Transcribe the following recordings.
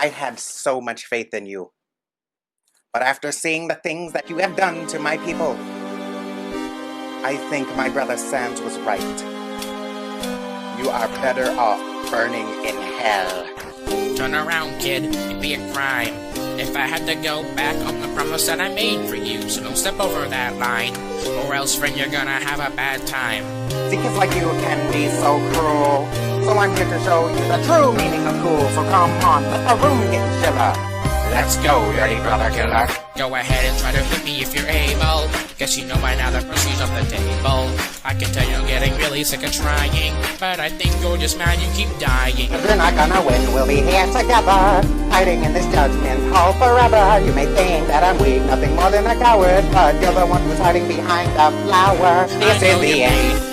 I had so much faith in you. But after seeing the things that you have done to my people, I think my brother Sans was right. You are better off burning in hell. Turn around, kid. It'd be a crime if I had to go back on the promise that I made for you. So don't step over that line, or else, friend, you're gonna have a bad time. See, kids like you can be so cruel. So I'm here to show you the true meaning of cool. So come on, let the room get chiller. Let's go, dirty brother killer. Go ahead and try to hit me if you're able. Guess you know by now the proceed's off the table. I can tell you're getting really sick of trying, but I think you're just mad you keep dying. If you're not gonna win, we'll be here together, hiding in this judgment hall forever. You may think that I'm weak, nothing more than a coward, but you're the one who's hiding behind the flower. This is the end.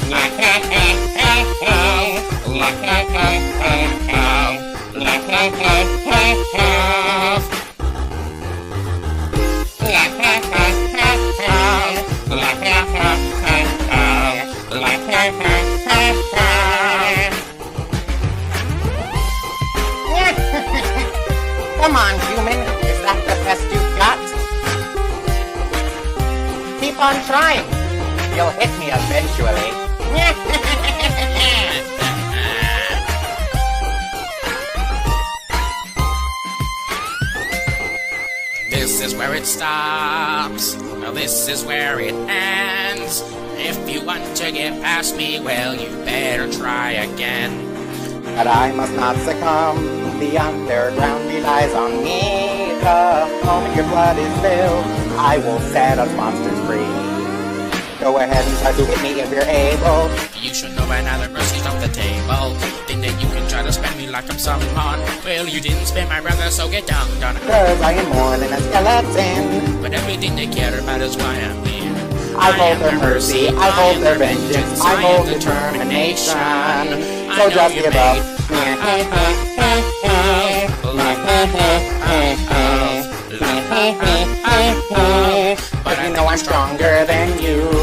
Come on, human. Is that the best you've got? Keep on trying. You'll hit me eventually. This is where it stops. Well, this is where it ends. If you want to get past me, well, you better try again. But I must not succumb. The underground relies on me. The moment your blood is spilled, I will set us monsters free. Go ahead and try to hit me if you're able. You should know by now the mercy's off the table. Think that you can try to spend me like I'm someone. Well, you didn't spend my brother, so get down on it. Cause I am more than a skeleton. But everything they care about is why I'm here. I hold their mercy, I hold their vengeance, I hold determination. So just give up. But you know I'm stronger than you.